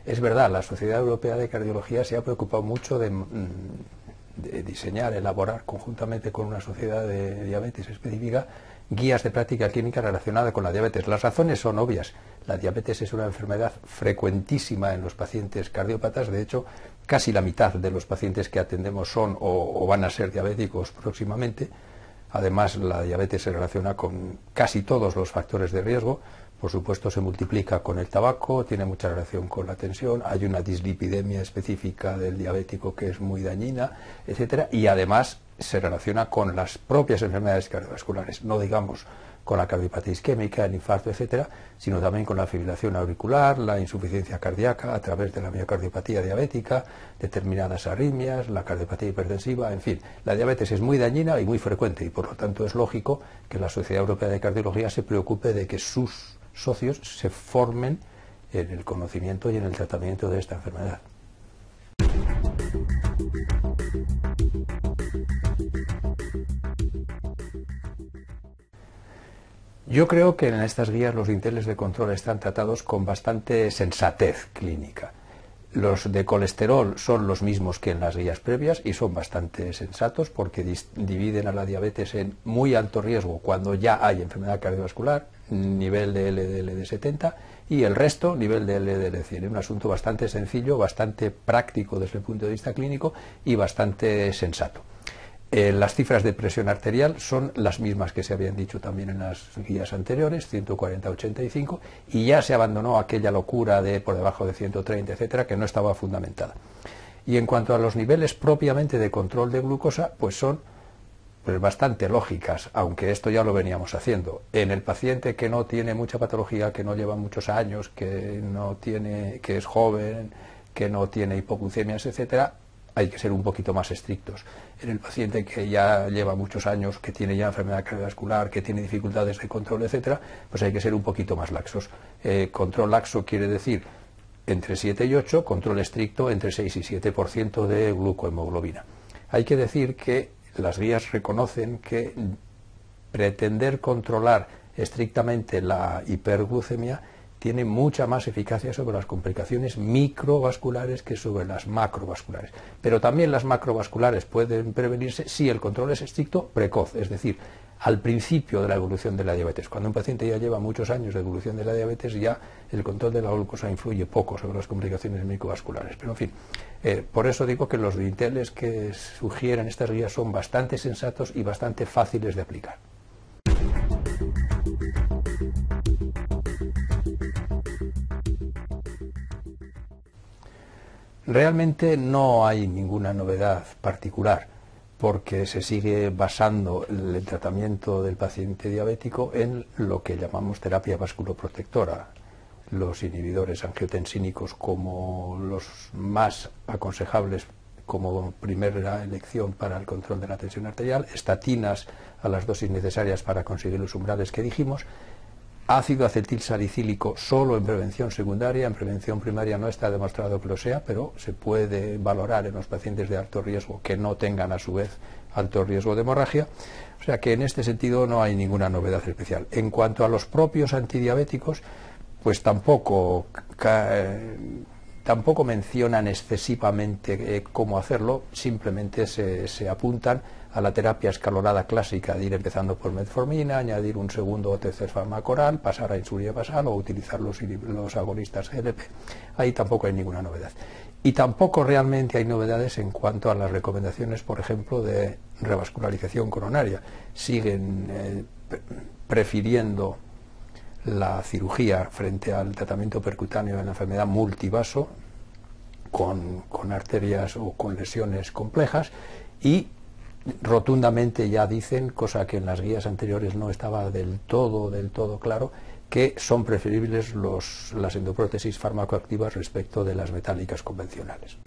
Es verdad, la Sociedad Europea de Cardiología se ha preocupado mucho de diseñar, elaborar conjuntamente con una sociedad de diabetes específica guías de práctica clínica relacionada con la diabetes. Las razones son obvias. La diabetes es una enfermedad frecuentísima en los pacientes cardiópatas. De hecho, casi la mitad de los pacientes que atendemos son o van a ser diabéticos próximamente. Además, la diabetes se relaciona con casi todos los factores de riesgo. Por supuesto, se multiplica con el tabaco, tiene mucha relación con la tensión, hay una dislipidemia específica del diabético que es muy dañina, etcétera, y además se relaciona con las propias enfermedades cardiovasculares, no digamos con la cardiopatía isquémica, el infarto, etcétera, sino también con la fibrilación auricular, la insuficiencia cardíaca a través de la miocardiopatía diabética, determinadas arritmias, la cardiopatía hipertensiva, en fin. La diabetes es muy dañina y muy frecuente y por lo tanto es lógico que la Sociedad Europea de Cardiología se preocupe de que sus socios se formen en el conocimiento y en el tratamiento de esta enfermedad. Yo creo que en estas guías los índices de control están tratados con bastante sensatez clínica. Los de colesterol son los mismos que en las guías previas y son bastante sensatos porque dividen a la diabetes en muy alto riesgo cuando ya hay enfermedad cardiovascular, nivel de LDL de 70 y el resto nivel de LDL de 100. Es un asunto bastante sencillo, bastante práctico desde el punto de vista clínico y bastante sensato. Las cifras de presión arterial son las mismas que se habían dicho también en las guías anteriores, 140-85, y ya se abandonó aquella locura de por debajo de 130, etcétera, que no estaba fundamentada. Y en cuanto a los niveles propiamente de control de glucosa, pues son bastante lógicas, aunque esto ya lo veníamos haciendo. En el paciente que no tiene mucha patología, que no lleva muchos años, que es joven, que no tiene hipoglucemias, etcétera, hay que ser un poquito más estrictos. En el paciente que ya lleva muchos años, que tiene ya enfermedad cardiovascular, que tiene dificultades de control, etcétera, pues hay que ser un poquito más laxos. Control laxo quiere decir entre 7 y 8, control estricto entre 6 y 7% de glucohemoglobina. Hay que decir que las guías reconocen que pretender controlar estrictamente la hiperglucemia tiene mucha más eficacia sobre las complicaciones microvasculares que sobre las macrovasculares. Pero también las macrovasculares pueden prevenirse si el control es estricto precoz, es decir, al principio de la evolución de la diabetes. Cuando un paciente ya lleva muchos años de evolución de la diabetes, ya el control de la glucosa influye poco sobre las complicaciones microvasculares. Pero en fin, por eso digo que los dinteles que sugieren estas guías son bastante sensatos y bastante fáciles de aplicar. Realmente no hay ninguna novedad particular porque se sigue basando el tratamiento del paciente diabético en lo que llamamos terapia vasculoprotectora. Los inhibidores angiotensínicos como los más aconsejables como primera elección para el control de la tensión arterial, estatinas a las dosis necesarias para conseguir los umbrales que dijimos, ácido acetilsalicílico solo en prevención secundaria, en prevención primaria no está demostrado que lo sea, pero se puede valorar en los pacientes de alto riesgo que no tengan a su vez alto riesgo de hemorragia, o sea que en este sentido no hay ninguna novedad especial. En cuanto a los propios antidiabéticos, pues tampoco mencionan excesivamente cómo hacerlo, simplemente se apuntan a la terapia escalonada clásica de ir empezando por metformina, añadir un segundo o tercer fármaco oral, pasar a insulina basal o utilizar los agonistas GLP. Ahí tampoco hay ninguna novedad. Y tampoco realmente hay novedades en cuanto a las recomendaciones, por ejemplo, de revascularización coronaria. Siguen prefiriendo la cirugía frente al tratamiento percutáneo en la enfermedad multivaso con arterias o con lesiones complejas y rotundamente ya dicen, cosa que en las guías anteriores no estaba del todo claro, que son preferibles las endoprótesis farmacoactivas respecto de las metálicas convencionales.